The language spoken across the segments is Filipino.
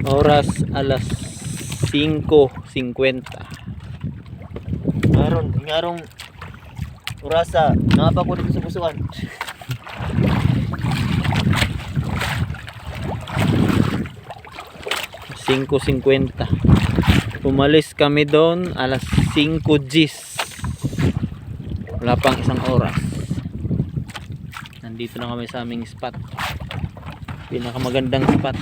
Oras alas 5:50. Ngarong orasa napa ko dito sa Busuan. 5:50. Umalis kami doon alas 5 Gs. Wala pang isang oras. Nandito na kami sa aming spot. Pinakamagandang spot.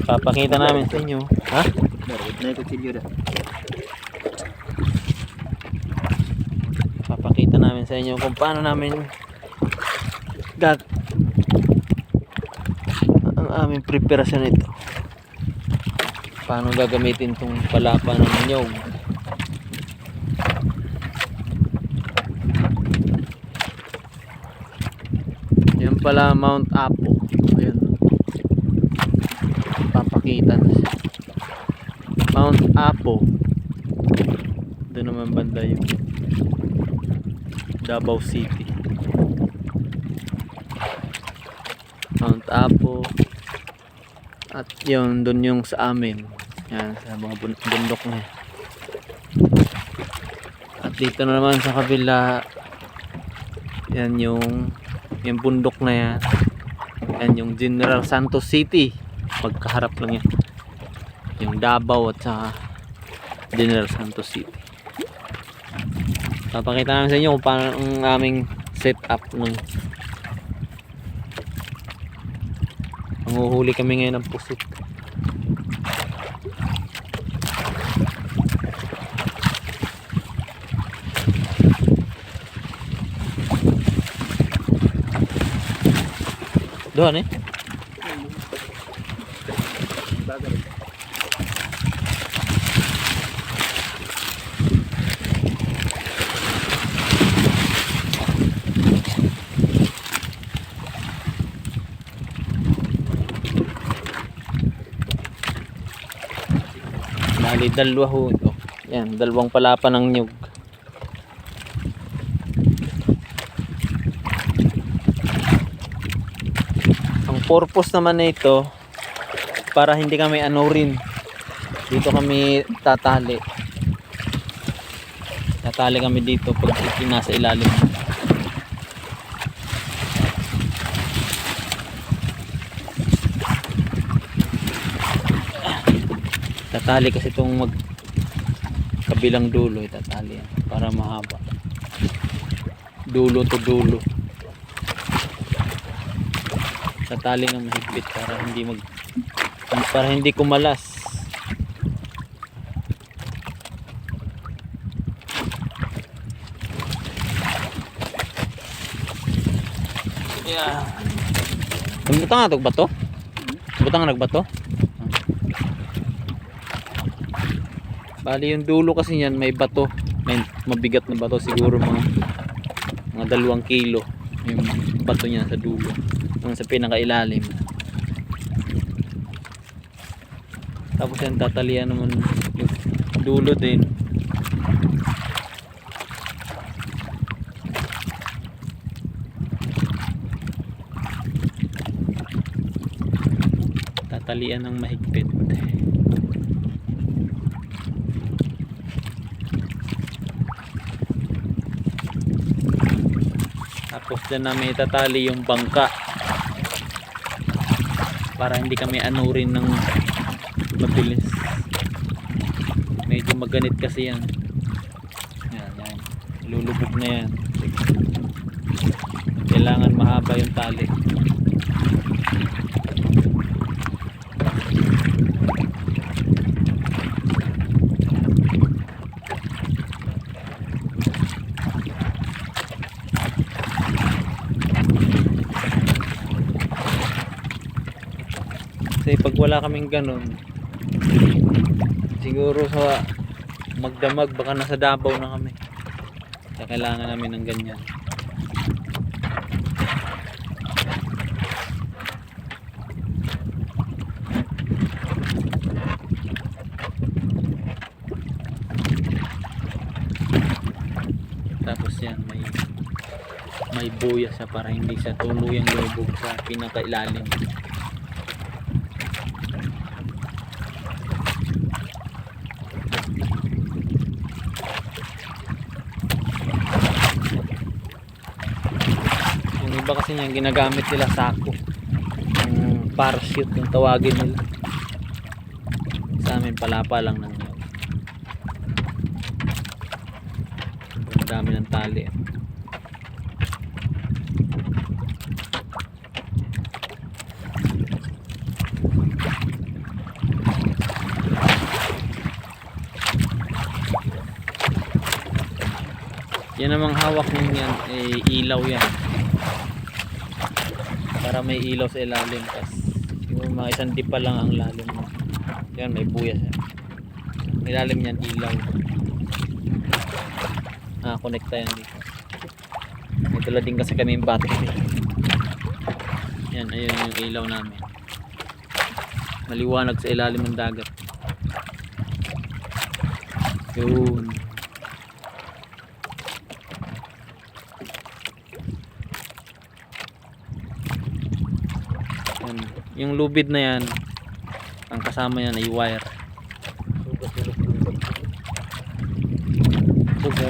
Papakita namin sa inyo. Ha? Papakita namin sa inyo kung paano namin ang aming preparasyon ito. Paano gagamitin itong palapa ng nyog. Yan pala Mount Apo. Ayun. Papakita na siya. Mount Apo. Doon naman banda yung Davao City. Mount Apo. At yun, doon yung sa amin. Yan, sa mga bundok na yan. At dito na naman sa kabila, yan yung bundok na yan. Yan yung General Santos City. Pagkaharap lang yan. Yung Davao at saka General Santos City. Papakita namin sa inyo kung paano ang aming setup ng manguhuli kami ngayon ng pusit. Doon eh. Bali, dalawa ho ito. Yan, dalawang palapa ng nyug. Ang purpose naman na ito, para hindi kami anurin. Dito kami tatali. Tatali kami dito pag nasa ilalim. Tatali kasi itong kabilang dulo, itatali yan para mahaba, dulo to dulo. Tatali ng mahigpit para hindi kumalas. Yeah. Butang nga ito bato? Butang nga nagbato? Bali yung dulo kasi niyan may bato, may mabigat na bato, siguro mga 2 kilo yung bato niya sa dulo, yung sa pinakailalim. Tapos yan tatalian naman yung dulo din. Tatalian ng mahigpit. Tapos dyan namin itatali yung bangka para hindi kami anurin ng mabilis. Medyo maganit kasi yan. Yan. Lulubog na yan. Kailangan mahaba yung tali. Kasi pag wala kaming ganun, siguro sa magdamag baka nasa Davao na kami. Kaya kailangan namin ng ganyan. yan, may buya siya para hindi siya tuluyang lubog sa pinakailalim. Yung iba kasi niyan ginagamit nila sako, yung parachute yung tawagin nila. Sa amin palapa lang ng ang dami ng tali. Yan namang hawak niyan ilaw yan, para may ilaw sa ilalim. Tapos yung mga isang dipa lang ang lalim mo. Yan, may buya siya. Ilalim niyan ilaw. Konekta yan dito. May dala din kasi kami yung battery. Yan, ayun yung ilaw namin. Maliwanag sa ilalim ng dagat. Yun. Yan. Yung lubid na yan, ang kasama yan ay wire.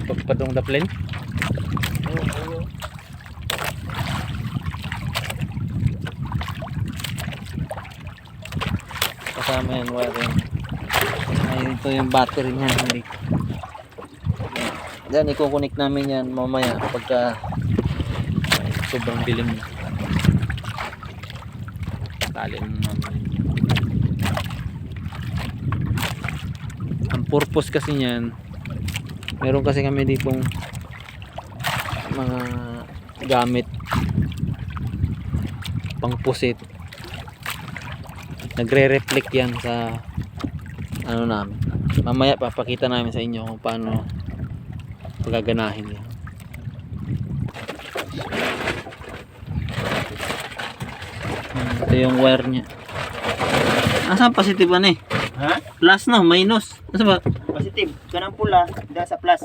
Pagpadong daplin. Kasama yan wire yan. Ay, ito yung battery niyan. Yan, i-connect namin yan mamaya pagka sobrang dilim na. Talim namin. Ang purpose kasi niyan, meron kasi kami ditong mga gamit pangpusit. Nagre-reflect yan sa ano namin. Mamaya papakita namin sa inyo kung paano pagaganahin yan. Ito yung wire nya. Asan positive ano eh? Ha? Plus no, minus. Asa ba? Positive. Kanang pula, da sa plus.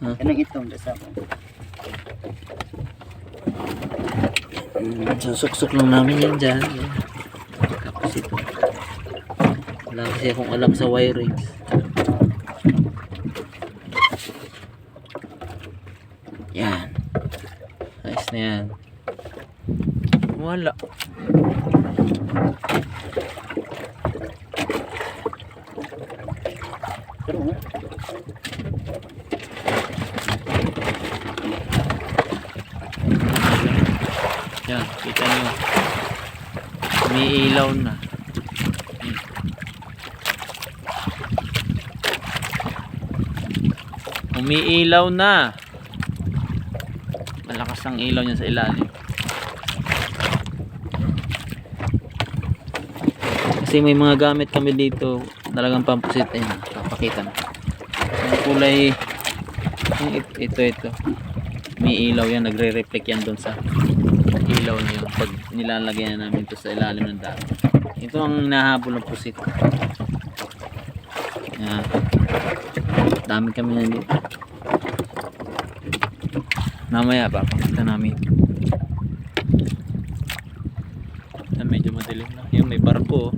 Huh? Kanang itong da sa. Susuksok lang namin yan dyan. Tapos ito. Wala kasi akong alam sa wiring. Yan. Ayos na yan. Wala. Yan, kita nyo. Umiilaw na. Yan. Umiilaw na. Malakas ang ilaw niya sa ilalim. Kasi may mga gamit kami dito talagang pampusit. Ayun, papakita na. Yung kulay ito may ilaw yan, nagre-reflect yan doon sa ilaw na yun pag nilalagay na namin ito sa ilalim ng dagat. Ito ang hinahabol ng pusit. Yan, dami kami na dito. Mamaya papakita namin. Yan, medyo madilim na. Yan, may barko.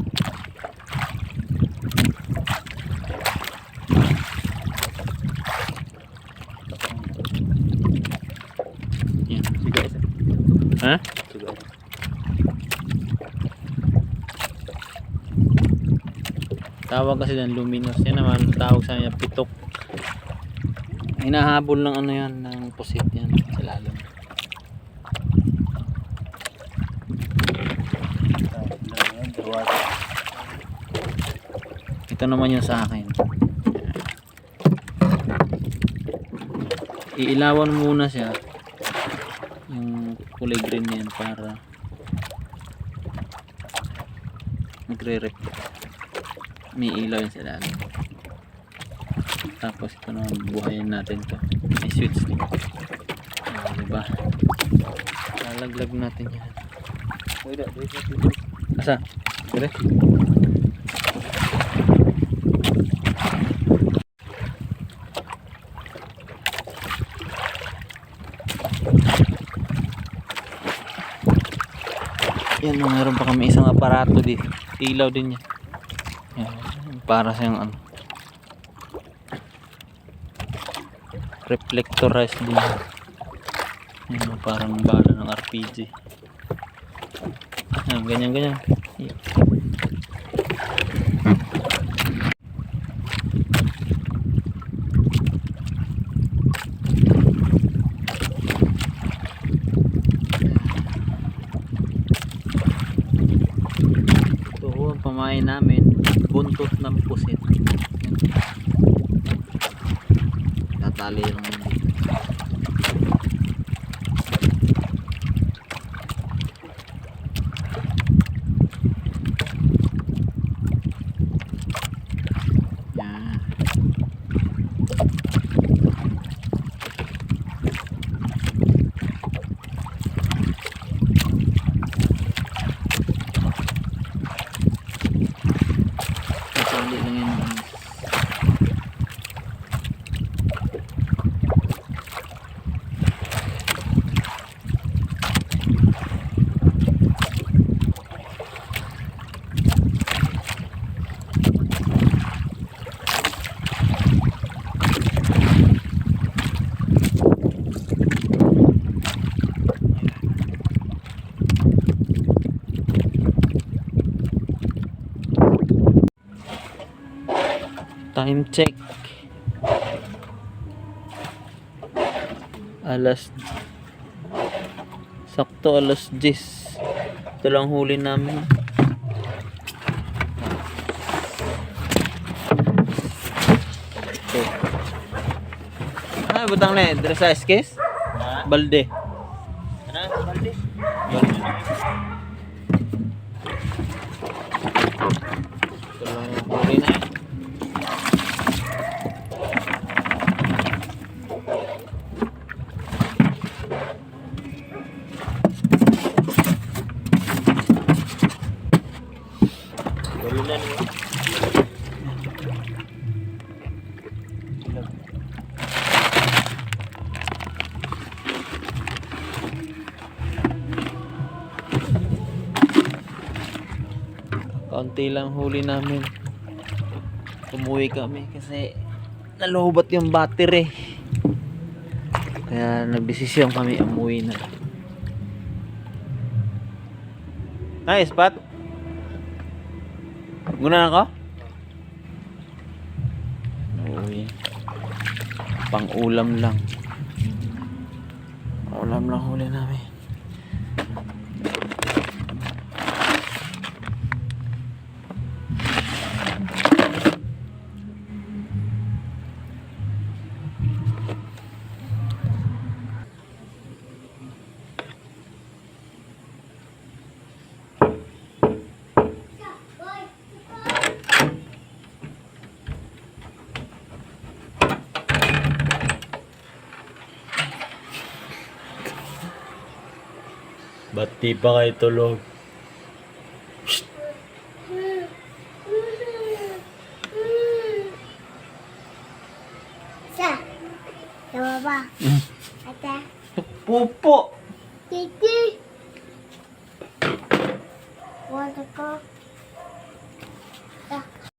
Yan. Ha? Tawag kasi ng luminous. Yan naman tawag sa niya pitok. Hinahabol ng ano yan, ng pusit yan sa lalim. Ito naman yung sa akin. Iilawan muna siya yung kulay green yan para nagre-reflect. May ilaw yan sa ilalim. Tapos ito naman buhayin natin to. May switch dito. Diba? Lalaglag natin yan. Asa? Dire? Yan, meron pa kami isang aparato dito. Ilaw din yan. Yan, para sa yung ano. Reflectorized din. Yan, parang bala ng RPG. Yan, ganyan. Ito ho ang pamain namin, buntot ng pusit. Tatali lang yun dito. Yan. Tatali lang yan. Time check. Sakto alas 10. Ito lang huli namin. Okay. Ay, butang na eh. Sa eskes? Balde. Ano? Balde? Ito lang yung huli na eh. Balunan mo. Kaunti lang huli namin. Umuwi kami kasi nalubat yung battery. Kaya nagdesisyon kami umuwi na. Nice, Pat. Guna na ako? Uy. Pang ulam lang. Ulam lang huli namin. Ba't di pa kayo tulog? Sa, tawa ba? Ate, Pupo! Titi. Wala ko.